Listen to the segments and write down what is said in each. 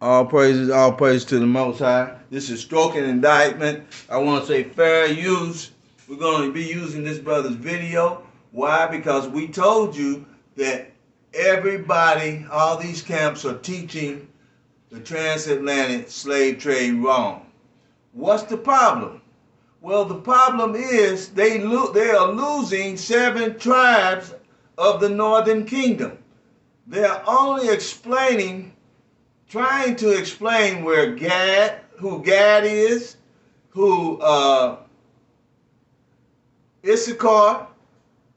All praise to the Most High. This is stroking indictment. I want to say fair use. We're going to be using this brother's video. Why? Because we told you that everybody, all these camps are teaching the transatlantic slave trade wrong. What's the problem? Well, the problem is they are losing 7 tribes of the Northern Kingdom. They're only trying to explain who Gad is, who Issachar,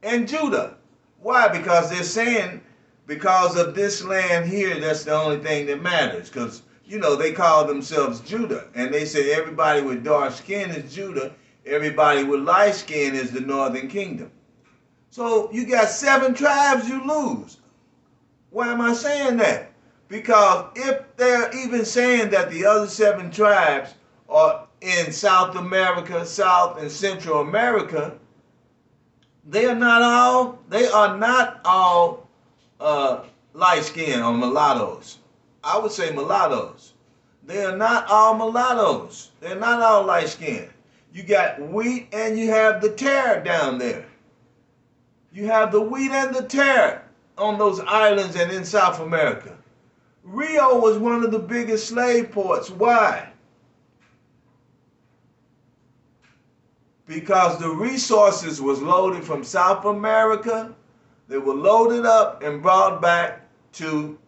and Judah. Why? Because they're saying because of this land here, that's the only thing that matters. Because, they call themselves Judah. And they say everybody with dark skin is Judah. Everybody with light skin is the Northern Kingdom. So you got 7 tribes you lose. Why am I saying that? Because if they're even saying that the other 7 tribes are in South America, South and Central America, they are not all light skinned or mulattoes. I would say mulattoes. They are not all mulattoes. They're not all light skinned. You got wheat and you have the tare down there. You have the wheat and the tare on those islands and in South America. Rio was one of the biggest slave ports. Why? Because the resources was loaded from South America. They were loaded up and brought back to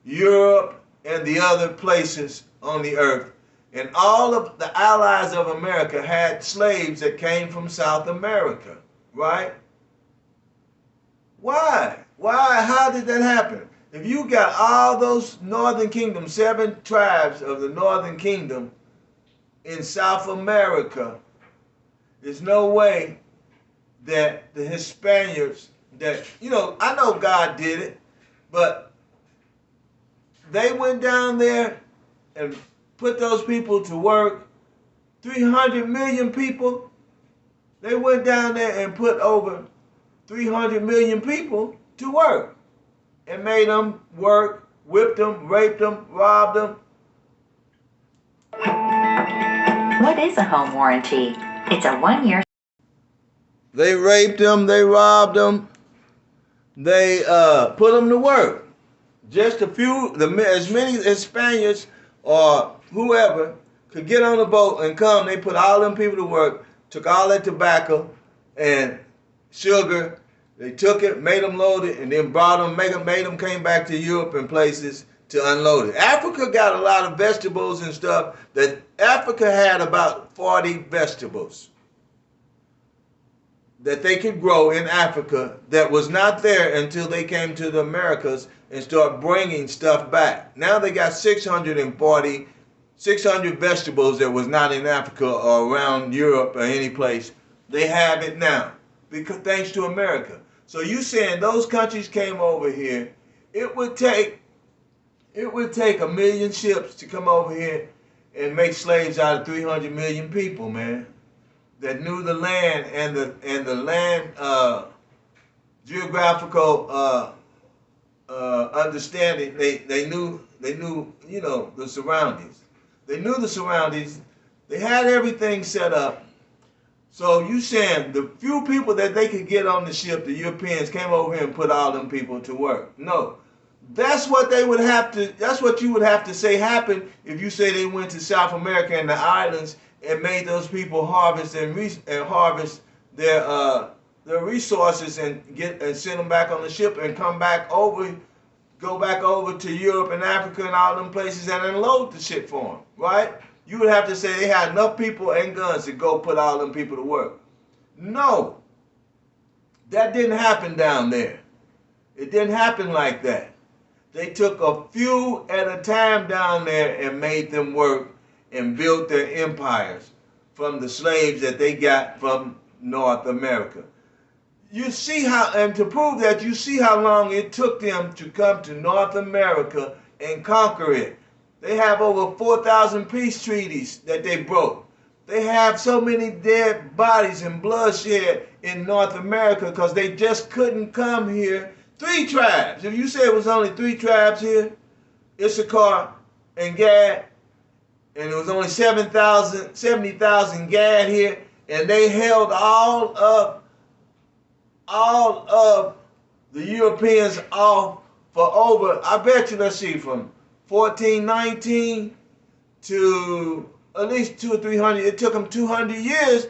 Europe and the other places on the earth. And all of the allies of America had slaves that came from South America, right? Why? How did that happen? If you got all those Northern Kingdom, 7 tribes of the Northern Kingdom in South America, there's no way that the Hispaniards, I know God did it, but they went down there and put those people to work. 300 million people, they went down there and put over 300 million people to work and made them work, whipped them, raped them, robbed them. What is a home warranty? It's a 1-year. They raped them, they robbed them, they put them to work. Just a few, as many Spaniards or whoever could get on the boat and come, they put all them people to work, took all that tobacco and sugar. They took it, made them load it, and then brought them, made them came back to Europe and places to unload it. Africa got a lot of vegetables and stuff. That Africa had about 40 vegetables that they could grow in Africa that was not there until they came to the Americas and start bringing stuff back. Now they got 600 vegetables that was not in Africa or around Europe or any place. They have it now because thanks to America. So you saying those countries came over here, it would take 1 million ships to come over here and make slaves out of 300 million people, man, that knew the land and the land geographical understanding. They knew the surroundings. They knew the surroundings. They had everything set up. So you saying the few people that they could get on the ship, the Europeans came over here and put all them people to work? No. That's what you would have to say happened if you say they went to South America and the islands and made those people harvest harvest their resources and send them back on the ship and go back over to Europe and Africa and all them places and unload the shit for them, right? You would have to say they had enough people and guns to go put all them people to work. No, that didn't happen down there. It didn't happen like that. They took a few at a time down there and made them work and built their empires from the slaves that they got from North America. You see how, and to prove that, you see how long it took them to come to North America and conquer it. They have over 4,000 peace treaties that they broke. They have so many dead bodies and bloodshed in North America because they just couldn't come here. 3 tribes. If you say it was only 3 tribes here, Issachar, and Gad, and it was only 70,000 Gad here, and they held all of the Europeans off for over, I bet you, let's see, from 1419 to at least 200 or 300. It took them 200 years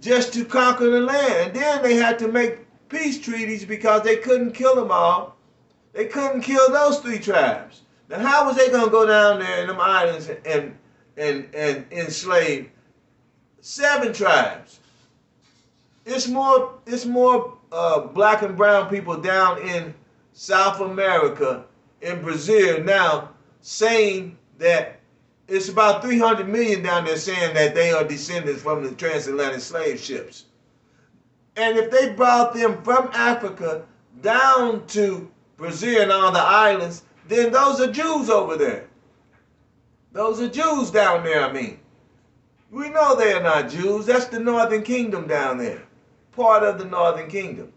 just to conquer the land. And then they had to make peace treaties because they couldn't kill them all. They couldn't kill those 3 tribes. Now, how was they going to go down there in them islands and enslave 7 tribes? It's more black and brown people down in South America, in Brazil now, saying that it's about 300 million down there saying that they are descendants from the transatlantic slave ships. And if they brought them from Africa down to Brazil and all the islands, then those are Jews over there. Those are Jews down there, I mean. We know they are not Jews. That's the Northern Kingdom down there. Part of the Northern Kingdom.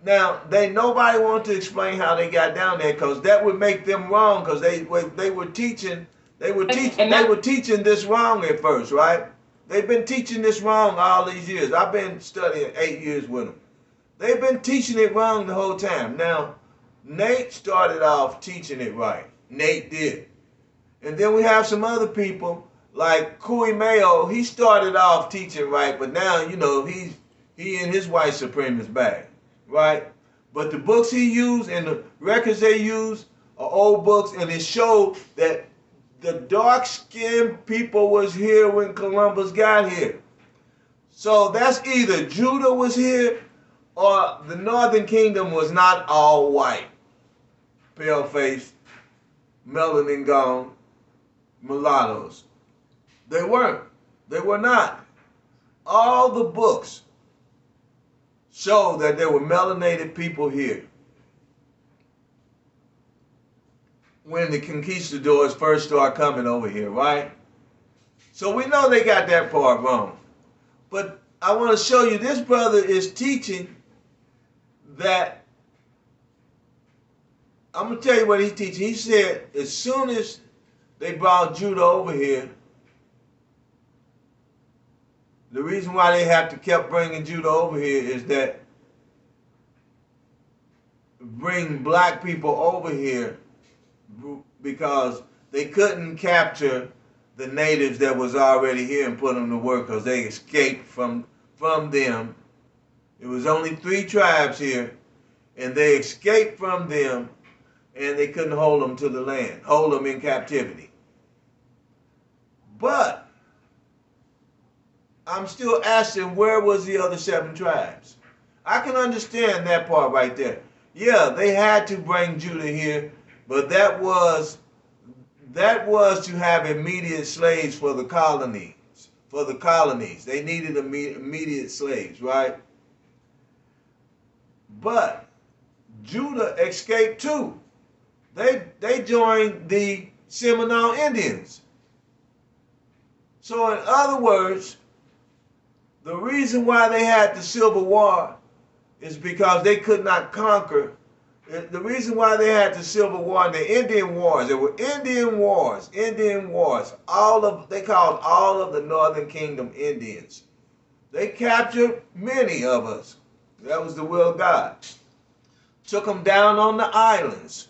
Now, nobody wants to explain how they got down there because that would make them wrong because they were teaching this wrong at first, right? They've been teaching this wrong all these years. I've been studying 8 years with them. They've been teaching it wrong the whole time. Now, Nate started off teaching it right. Nate did. And then we have some other people like Kui Mayo. He started off teaching right, but now, you know, he in his white supremacist bag, right? But the books he used and the records they use are old books, and it showed that the dark-skinned people was here when Columbus got here. So that's either Judah was here or the Northern Kingdom was not all white. Pale-faced, melanin gone, mulattoes. They weren't. They were not. All the books show that there were melanated people here when the conquistadors first started coming over here, right? So we know they got that part wrong. But I want to show you this brother is teaching that, I'm going to tell you what he's teaching. He said as soon as they brought Judah over here, the reason why they have to keep bringing Judah over here is that bring black people over here because they couldn't capture the natives that was already here and put them to work because they escaped from them. It was only 3 tribes here, and they escaped from them, and they couldn't hold them to the land, hold them in captivity. But I'm still asking, where was the other 7 tribes? I can understand that part right there. Yeah, they had to bring Judah here, but that was to have immediate slaves for the colonies. For the colonies, they needed immediate slaves, right? But Judah escaped too. They joined the Seminole Indians. So in other words, the reason why they had the Civil War is because they could not conquer. The reason why they had the Civil War and the Indian Wars, there were Indian Wars. They called all of the Northern Kingdom Indians. They captured many of us. That was the will of God. Took them down on the islands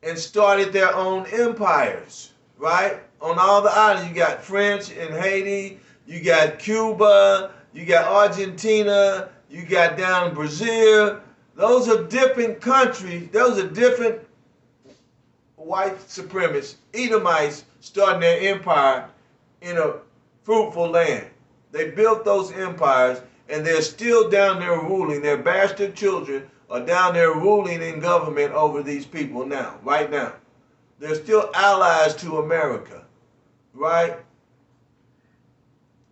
and started their own empires, right? On all the islands, you got French in Haiti, you got Cuba, you got Argentina, you got down in Brazil. Those are different countries. Those are different white supremacists, Edomites, starting their empire in a fruitful land. They built those empires, and they're still down there ruling. Their bastard children are down there ruling in government over these people now, right now. They're still allies to America, right?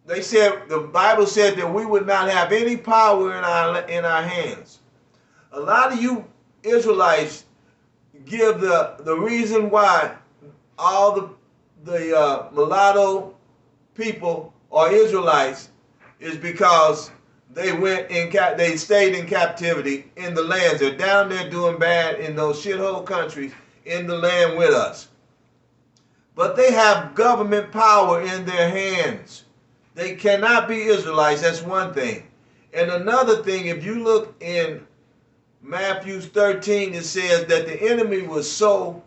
They said, the Bible said that we would not have any power in our hands. A lot of you Israelites give the reason why all the mulatto people are Israelites is because they stayed in captivity in the lands. They're down there doing bad in those shithole countries in the land with us. But they have government power in their hands. They cannot be Israelites. That's one thing. And another thing, if you look in Matthew 13, it says that the enemy will sow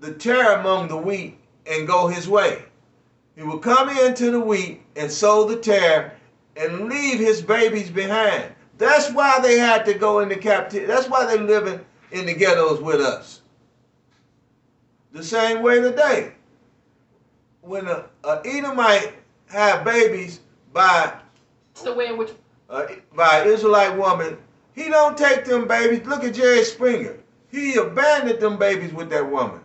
the tare among the wheat and go his way. He will come into the wheat and sow the tare and leave his babies behind. That's why they had to go into captivity. That's why they're living in the ghettos with us. The same way today. When a Edomite have babies by the way in which by an Israelite woman, he don't take them babies. Look at Jerry Springer. He abandoned them babies with that woman,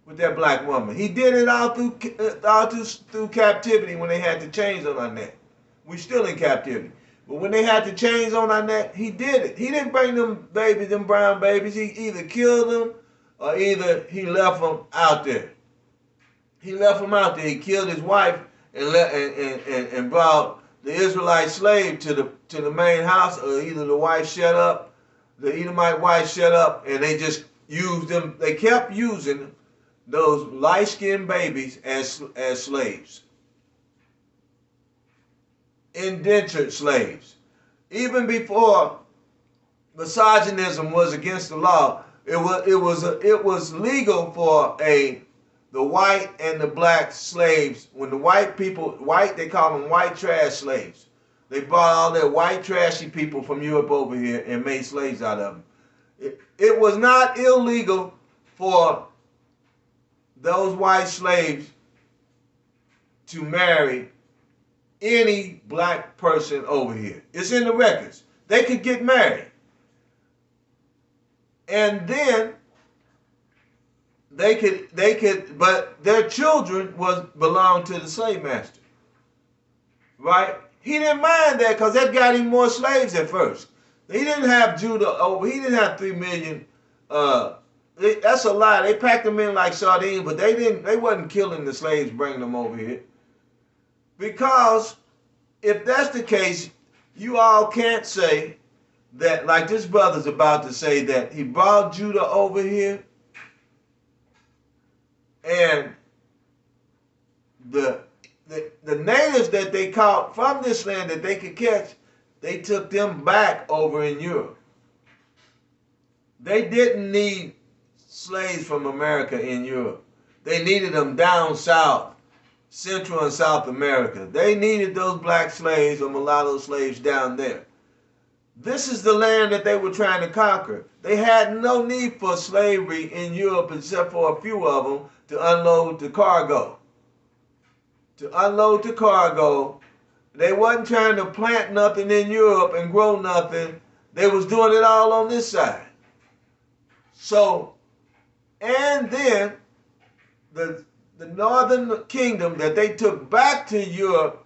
with that black woman. He did it all through captivity when they had the chains on our neck. We still in captivity. But when they had the chains on our neck, he did it. He didn't bring them babies, them brown babies. He either killed them or either he left them out there. He left them out there. He killed his wife and brought the Israelite slave to the main house, or either the wife shut up, the Edomite wife shut up, and they just used them. They kept using those light-skinned babies as slaves. Indentured slaves. Even before misogynism was against the law, it was legal for the white and the black slaves. When the white people, they call them white trash slaves. They brought all their white trashy people from Europe over here and made slaves out of them. It was not illegal for those white slaves to marry any black person over here. It's in the records. They could get married. And then they could, but their children belonged to the slave master. Right? He didn't mind that because that got him more slaves at first. He didn't have Judah over. He didn't have 3 million. That's a lie. They packed them in like sardines, but they wasn't killing the slaves, bringing them over here. Because if that's the case, you all can't say that, like this brother's about to say, that he brought Judah over here and the natives that they caught from this land that they could catch, they took them back over in Europe. They didn't need slaves from America in Europe. They needed them down south, Central and South America. They needed those black slaves or mulatto slaves down there. This is the land that they were trying to conquer. They had no need for slavery in Europe except for a few of them to unload the cargo. To unload the cargo, they wasn't trying to plant nothing in Europe and grow nothing. They was doing it all on this side. So, and then the northern kingdom that they took back to Europe,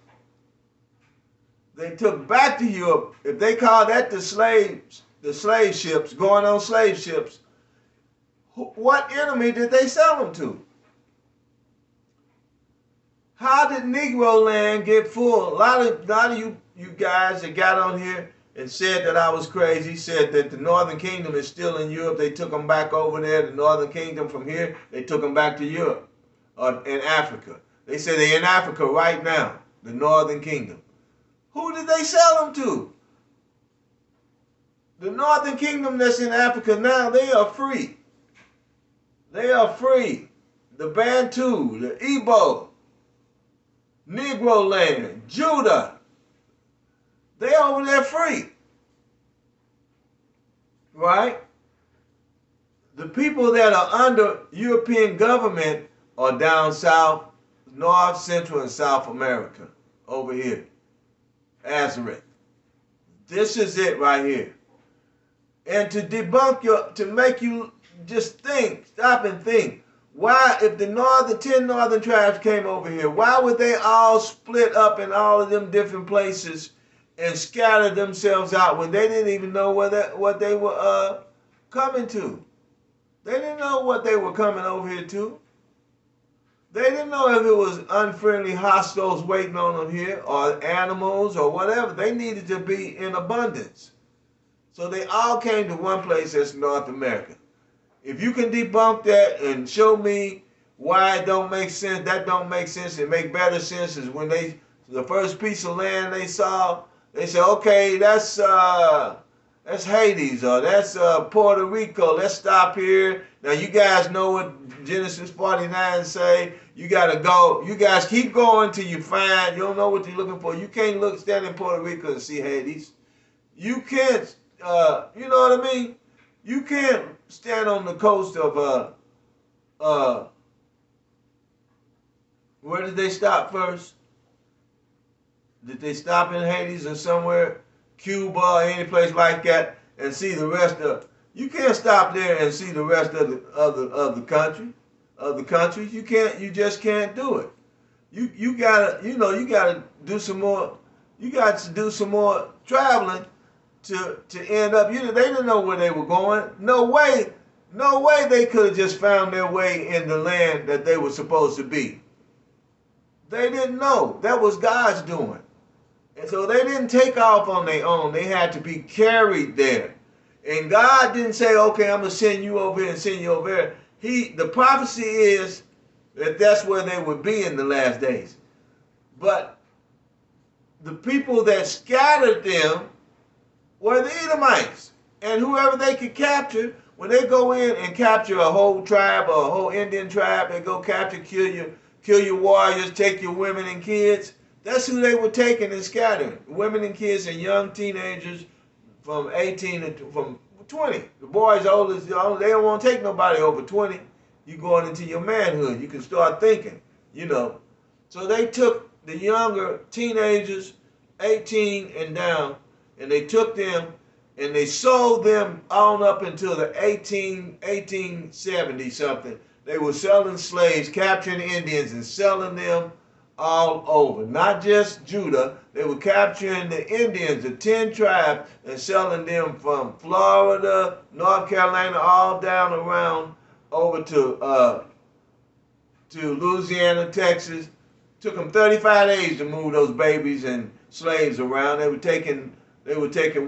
if they call that the slave ships, going on slave ships, what enemy did they sell them to? How did Negro land get full? A lot of you guys that got on here and said that I was crazy, said that the northern kingdom is still in Europe. They took them back over there. The northern kingdom from here, they took them back to Europe or in Africa. They say they're in Africa right now, the northern kingdom. Who did they sell them to? The northern kingdom that's in Africa now, they are free. They are free. The Bantu, the Igbo, Negro land, Judah, they over there free. Right? The people that are under European government are down south, North, Central, and South America, over here. Azareth. This is it right here. And to debunk to make you just think, stop and think, why, if the 10 northern tribes came over here, why would they all split up in all of them different places and scatter themselves out when they didn't even know what they were coming to? They didn't know what they were coming over here to. They didn't know if it was unfriendly hostiles waiting on them here or animals or whatever. They needed to be in abundance. So they all came to one place, that's North America. If you can debunk that and show me Why it don't make sense? That don't make sense. It make better sense is when the first piece of land they saw, they said, okay, that's Hades or that's Puerto Rico. Let's stop here. Now you guys know what Genesis 49 say. You gotta go. You guys keep going till you find. You don't know what you're looking for. You can't stand in Puerto Rico and see Hades. You can't. You know what I mean? You can't stand on the coast of where did they stop first? Did they stop in Hades or somewhere, Cuba or any place like that, and see the rest of? You can't stop there and see the rest of the countries. You can't. You just can't do it. You gotta. You gotta do some more. You got to do some more traveling to end up. They didn't know where they were going. No way they could have just found their way in the land that they were supposed to be. They didn't know. That was God's doing. And so they didn't take off on their own. They had to be carried there. And God didn't say, okay, I'm going to send you over here and send you over there. The prophecy is that that's where they would be in the last days. But the people that scattered them were the Edomites. And whoever they could capture, when they go in and capture a whole tribe or a whole Indian tribe, they go capture, kill your warriors, take your women and kids. That's who they were taking and scattering. Women and kids and young teenagers from 18 to from 20. The boys oldest, they don't want to take nobody over 20. You going into your manhood. You can start thinking, So they took the younger teenagers, 18 and down, and they took them and they sold them on up until the 1870 something. They were selling slaves, capturing Indians and selling them all over. Not just Judah. They were capturing the Indians, the 10 tribes, and selling them from Florida, North Carolina, all down around over to Louisiana, Texas. Took them 35 days to move those babies and slaves around. They were taking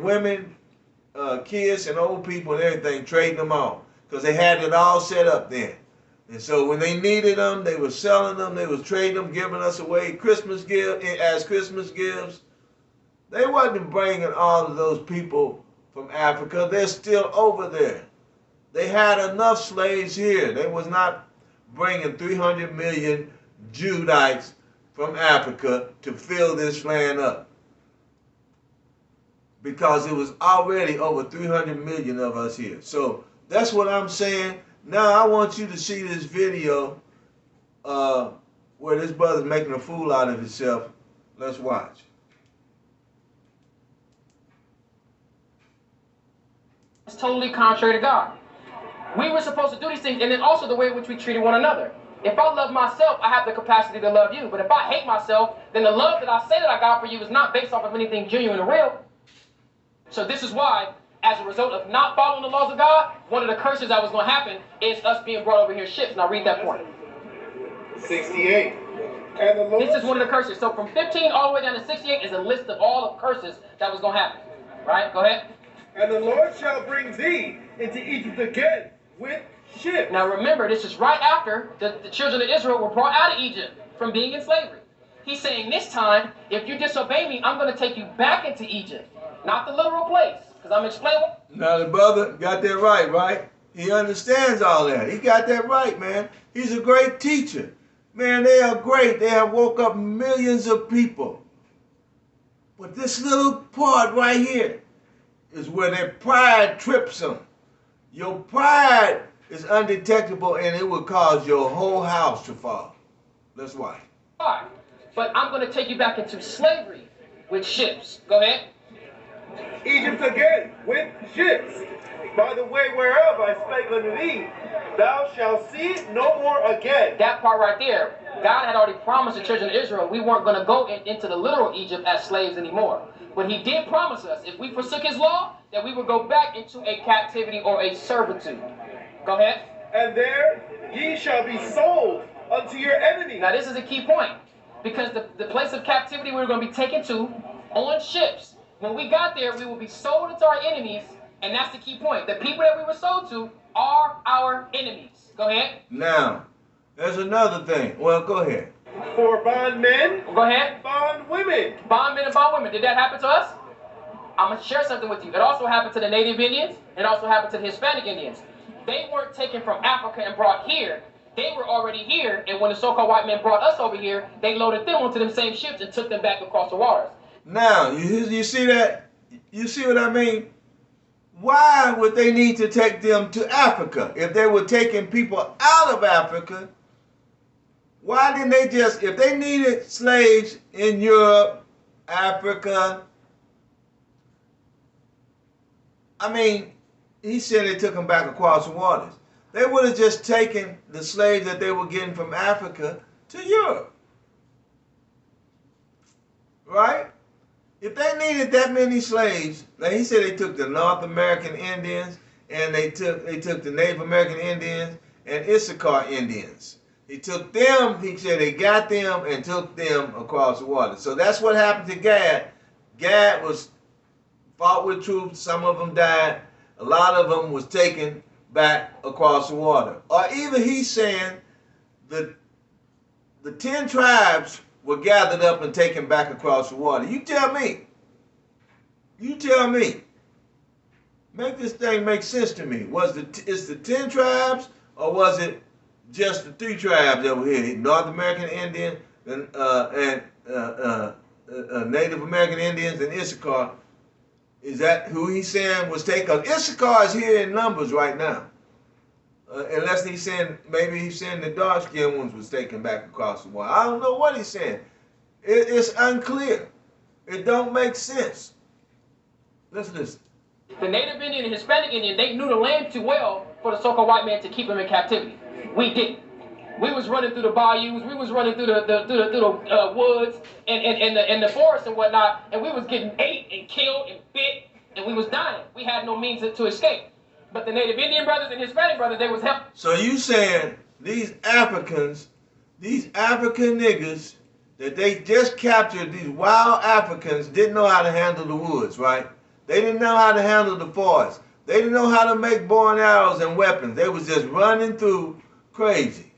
women, kids, and old people and everything, trading them off because they had it all set up then. And so when they needed them, they were selling them, they was trading them, giving us away Christmas gifts. They wasn't bringing all of those people from Africa. They're still over there. They had enough slaves here. They was not bringing 300 million Judites from Africa to fill this land up. Because it was already over 300 million of us here. So that's what I'm saying. Now I want you to see this video where this brother's making a fool out of himself. Let's watch. It's totally contrary to God. We were supposed to do these things, and then also the way in which we treated one another. If I love myself, I have the capacity to love you. But if I hate myself, then the love that I say that I got for you is not based off of anything genuine and real. So this is why, as a result of not following the laws of God, one of the curses that was going to happen is us being brought over here ships. Now read that point. 68. And the Lord This is one of the curses. So from 15 all the way down to 68 is a list of all the curses that was going to happen. Right? Go ahead. And the Lord shall bring thee into Egypt again with ships. Now remember, this is right after the children of Israel were brought out of Egypt from being in slavery. He's saying this time, if you disobey me, I'm going to take you back into Egypt. Not the literal place. Because I'm explaining. Now the brother got that right? He understands all that. He got that right, man. He's a great teacher. Man, they are great. They have woke up millions of people. But this little part right here is where their pride trips them. Your pride is undetectable and it will cause your whole house to fall. That's why. But I'm going to take you back into slavery with ships. Go ahead. Egypt again with ships. By the way whereof I spake unto thee, thou shalt see it no more again. That part right there, God had already promised the children of Israel we weren't going to go into the literal Egypt as slaves anymore. But he did promise us, if we forsook his law, that we would go back into a captivity or a servitude. Go ahead. And there ye shall be sold unto your enemies. Now this is a key point. Because the place of captivity we were going to be taken to on ships. When we got there, we will be sold into our enemies. And that's the key point. The people that we were sold to are our enemies. Go ahead. Now, There's another thing. Well, go ahead. For bondmen, Go ahead. bondwomen. Bondmen and bondwomen. Did that happen to us? I'm going to share something with you. It also happened to the Native Indians. It also happened to the Hispanic Indians. They weren't taken from Africa and brought here. They were already here, and when the so-called white men brought us over here, they loaded them onto them same ships and took them back across the waters. Now, you see that? You see what I mean? Why would they need to take them to Africa? If they were taking people out of Africa, why didn't they just, if they needed slaves in Europe, Africa, I mean, he said they took them back across the waters. They would have just taken the slaves that they were getting from Africa to Europe. Right? If they needed that many slaves, like he said they took the North American Indians and they took the Native American Indians and Issachar Indians. He took them, he said they got them and took them across the water. So that's what happened to Gad. Gad was fought with troops, some of them died, a lot of them was taken back across the water. Or either he's saying the 10 tribes were gathered up and taken back across the water. You tell me. You tell me. Make this thing make sense to me. Is the 10 tribes or was it just the 3 tribes over here? North American Indian and Native American Indians and Issachar. Is that who he's saying was taken? Issachar is here in numbers right now. Unless he's saying, maybe he's saying the dark-skinned ones was taken back across the water. I don't know what he's saying. It's unclear. It don't make sense. Let's listen. The Native Indian and Hispanic Indian, they knew the land too well for the so-called white man to keep them in captivity. We didn't. We was running through the bayous, we was running through the woods and the forests and whatnot, and we was getting ate and killed and bit, and we was dying. We had no means to escape. But the Native Indian brothers and Hispanic brothers, they was helping. So you saying these Africans, these African niggas that they just captured, these wild Africans didn't know how to handle the woods, right? They didn't know how to handle the forest. They didn't know how to make bow and arrows and weapons. They was just running through crazy.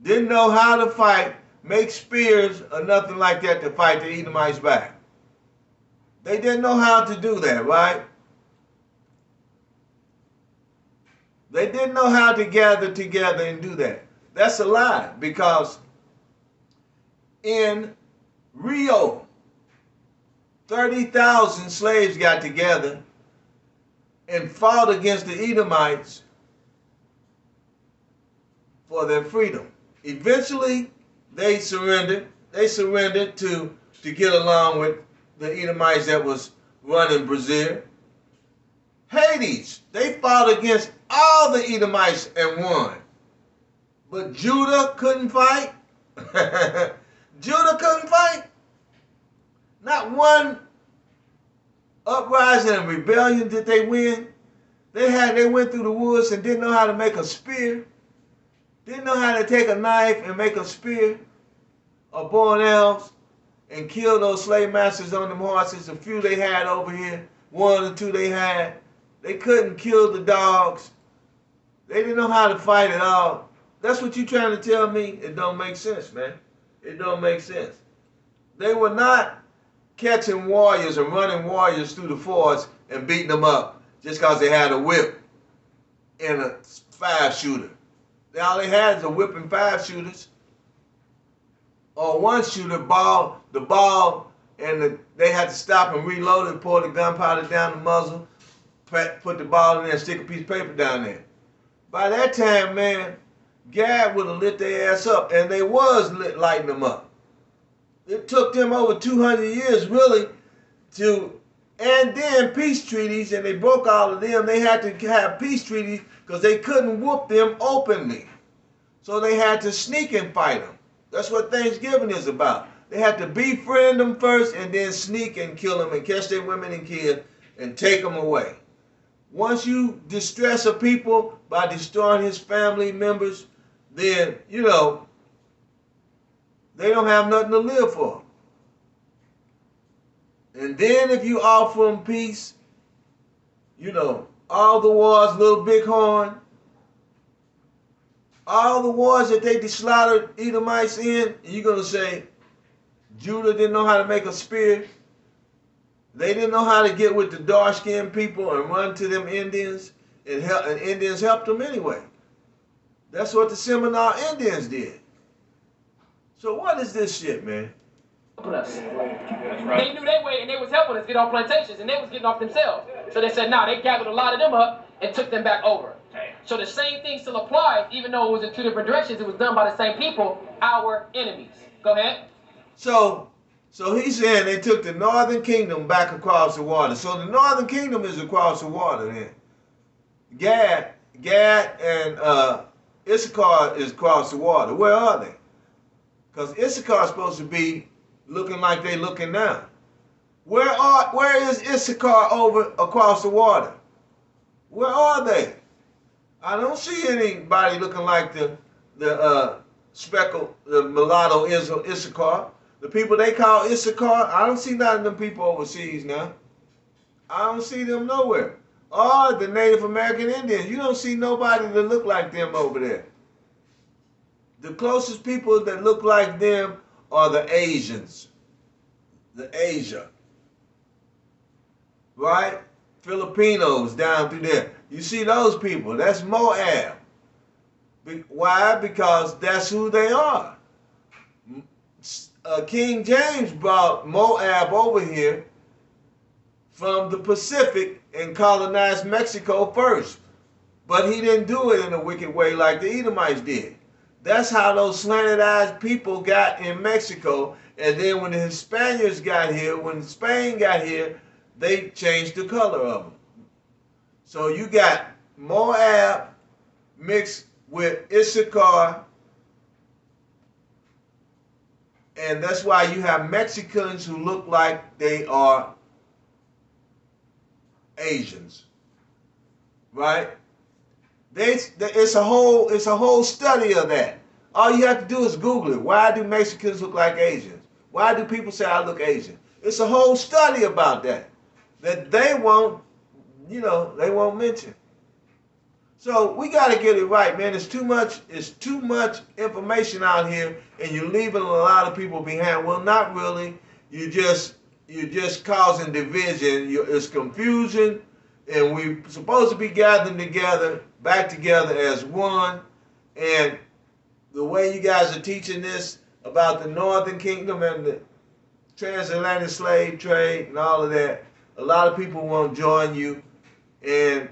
Didn't know how to fight, make spears or nothing like that to fight the Edomites back. They didn't know how to do that, right? They didn't know how to gather together and do that. That's a lie, because in Rio, 30,000 slaves got together and fought against the Edomites for their freedom. Eventually, they surrendered. They surrendered to get along with the Edomites that was running Brazil. Hades, they fought against all the Edomites and won. But Judah couldn't fight. Judah couldn't fight. Not one uprising and rebellion did they win. They went through the woods and didn't know how to make a spear. Didn't know how to take a knife and make a spear or bow and arrows and kill those slave masters on them horses. A few they had over here, 1 or 2 they had. They couldn't kill the dogs. They didn't know how to fight at all. That's what you trying to tell me? It don't make sense, man. It don't make sense. They were not catching warriors and running warriors through the forest and beating them up just because they had a whip and a 5-shooter. All they had is a whip and 5-shooters. Or 1-shooter ball, the ball, and they had to stop and reload it, pour the gunpowder down the muzzle, put the ball in there, and stick a piece of paper down there. By that time, man, Gad would have lit their ass up, and they was lighting them up. It took them over 200 years, really, and then peace treaties, and they broke all of them. They had to have peace treaties because they couldn't whoop them openly. So they had to sneak and fight them. That's what Thanksgiving is about. They had to befriend them first and then sneak and kill them and catch their women and kids and take them away. Once you distress a people by destroying his family members, then, you know, they don't have nothing to live for. And then if you offer them peace, you know, all the wars, little bighorn, All the wars that they slaughtered Edomites in, and you're going to say Judah didn't know how to make a spear? They didn't know how to get with the dark-skinned people and run to them Indians, and Indians helped them anyway. That's what the Seminole Indians did. So what is this shit, man? Us. They knew their way, and they was helping us get off plantations, and they was getting off themselves. So they said, nah, they gathered a lot of them up and took them back over. So the same thing still applies, even though it was in two different directions. It was done by the same people, our enemies. Go ahead. So he's saying they took the northern kingdom back across the water. So the northern kingdom is across the water then. Gad and Issachar is across the water. Where are they? Because Issachar is supposed to be looking like they looking now. Where is Issachar over across the water? Where are they? I don't see anybody looking like the speckled, the mulatto Issachar. The people they call Issachar, I don't see none of them people overseas now. I don't see them nowhere. Or the Native American Indians. You don't see nobody that look like them over there. The closest people that look like them are the Asians. The Asia. Right? Filipinos down through there. You see those people. That's Moab. Why? Because that's who they are. King James brought Moab over here from the Pacific and colonized Mexico first. But he didn't do it in a wicked way like the Edomites did. That's how those slanted-eyed people got in Mexico. And then when the Spaniards got here, when Spain got here, they changed the color of them. So you got Moab mixed with Issachar. And that's why you have Mexicans who look like they are Asians. Right? It's a whole study of that. All you have to do is Google it. Why do Mexicans look like Asians? Why do people say I look Asian? It's a whole study about that they won't, they won't mention. So we got to get it right, man. It's too much information out here, and you're leaving a lot of people behind. Well, not really. You're just causing division. It's confusion, and we're supposed to be gathering together, back together as one. And the way you guys are teaching this about the Northern Kingdom and the transatlantic slave trade and all of that, a lot of people won't join you, and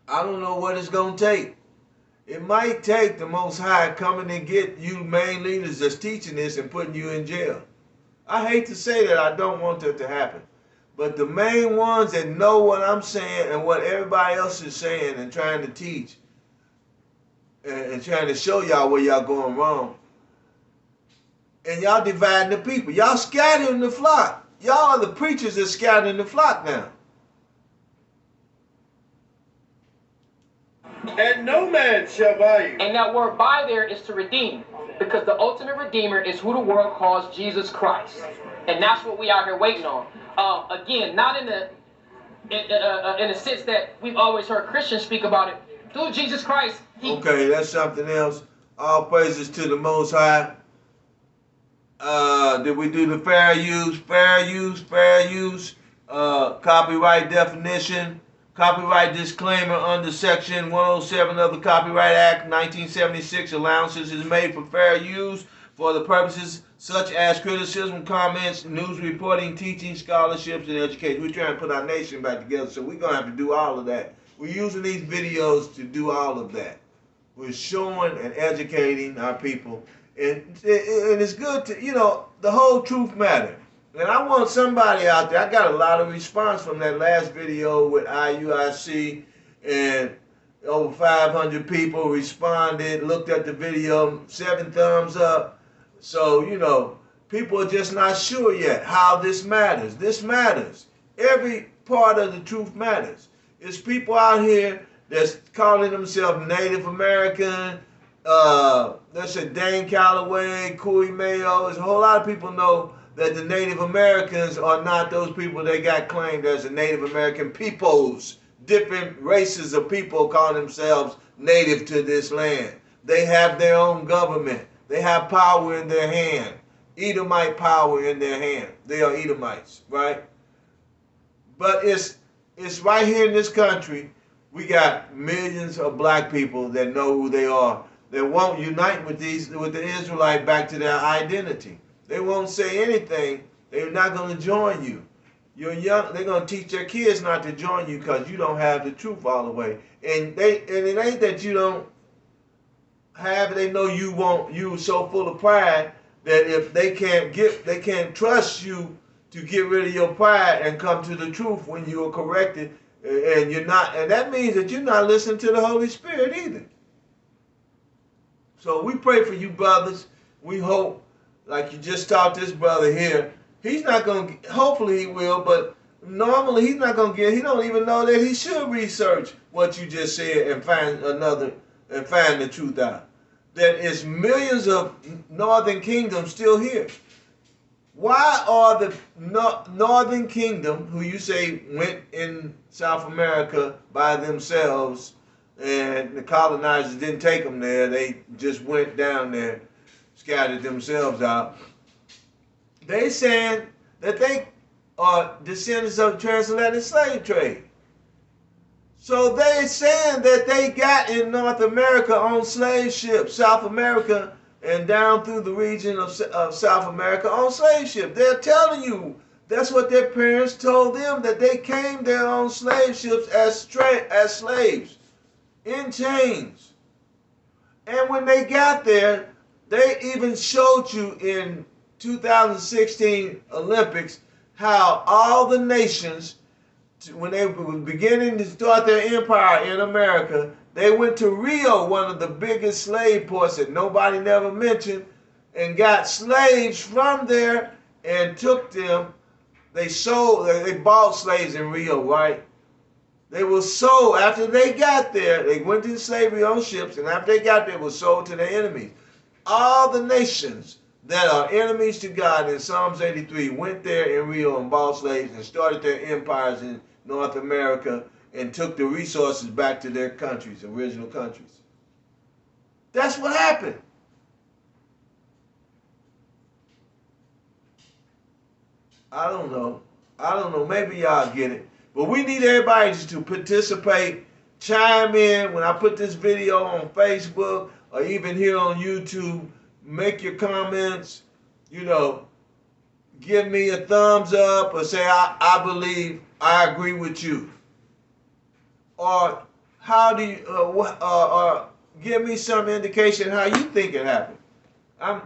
I don't know what it's going to take. It might take the Most High coming and get you main leaders that's teaching this and putting you in jail. I hate to say that. I don't want that to happen. But the main ones that know what I'm saying and what everybody else is saying and trying to teach and trying to show y'all where y'all going wrong, and y'all dividing the people. Y'all scattering the flock. Y'all are the preachers that scattering the flock now. And no man shall buy you. And that word buy there is to redeem. Because the ultimate redeemer is who the world calls Jesus Christ. And that's what we out here waiting on. Again, not in the sense that we've always heard Christians speak about it. Through Jesus Christ. Okay, that's something else. All praises to the Most High. Did we do the fair use, copyright definition, copyright disclaimer under Section 107 of the Copyright Act 1976. Allowances is made for fair use for the purposes such as criticism, comments, news reporting, teaching, scholarships, and education. We're trying to put our nation back together, so we're going to have to do all of that. We're using these videos to do all of that. We're showing and educating our people. And it's good to, the whole truth matter. And I want somebody out there, I got a lot of response from that last video with IUIC, and over 500 people responded, looked at the video, 7 thumbs up. So, people are just not sure yet how this matters. This matters. Every part of the truth matters. It's people out here that's calling themselves Native American. Let's say Dane Calloway, Cooley Mayo. There's a whole lot of people know that the Native Americans are not those people that got claimed as the Native American peoples. different races of people call themselves native to this land. They have their own government. They have power in their hand. Edomite power in their hand. They are Edomites, right? But it's right here in this country. We got millions of black people that know who they are, that won't unite with the Israelite back to their identity. They won't say anything. They're not going to join you. You're young. They're going to teach their kids not to join you because you don't have the truth all the way. And it ain't that you don't have it. They know you won't. You so full of pride that if they can't trust you to get rid of your pride and come to the truth when you are corrected, and you're not. And that means that you're not listening to the Holy Spirit either. So we pray for you, brothers. We hope, like you just taught this brother here, he's not going to, hopefully he will, but normally he's not going to get, he don't even know that he should research what you just said and find the truth out. That is millions of northern kingdoms still here. Why are the northern kingdom, who you say went in South America by themselves, and the colonizers didn't take them there, they just went down there, scattered themselves out. They saying that they are descendants of the transatlantic slave trade. So they saying that they got in North America on slave ships, South America, and down through the region of South America on slave ships. They're telling you that's what their parents told them, that they came there on slave ships as slaves, in chains. And when they got there, they even showed you in 2016 Olympics how all the nations, when they were beginning to start their empire in America, they went to Rio, one of the biggest slave ports that nobody never mentioned, and got slaves from there and took them. They bought slaves in Rio, right? They were sold after they got there. They went into slavery on ships, and after they got there, were sold to their enemies. All the nations that are enemies to God in Psalms 83 went there in Rio and bought slaves and started their empires in North America and took the resources back to their countries, original countries. That's what happened. I don't know. Maybe y'all get it. But we need everybody just to participate, chime in. When I put this video on Facebook or even here on YouTube, make your comments, give me a thumbs up or say, I believe, I agree with you. Or how do you, or give me some indication how you think it happened. I'm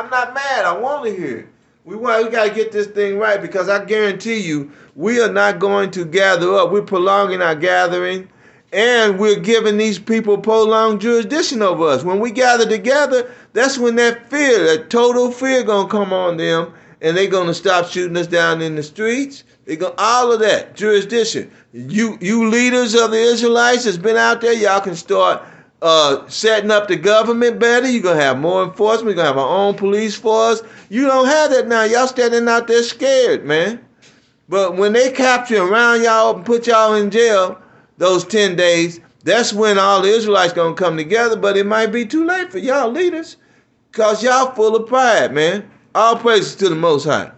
not mad. I want to hear it. We got to get this thing right, because I guarantee you, we are not going to gather up. We're prolonging our gathering, and we're giving these people prolonged jurisdiction over us. When we gather together, that's when that fear, that total fear, gonna come on them, and they're gonna stop shooting us down in the streets. They go all of that jurisdiction. You leaders of the Israelites that's been out there, y'all can start setting up the government better. You're going to have more enforcement. You're going to have our own police force. You don't have that now. Y'all standing out there scared, man. But when they capture around y'all and put y'all in jail those 10 days, that's when all the Israelites going to come together. But it might be too late for y'all leaders, because y'all full of pride, man. All praises to the Most High.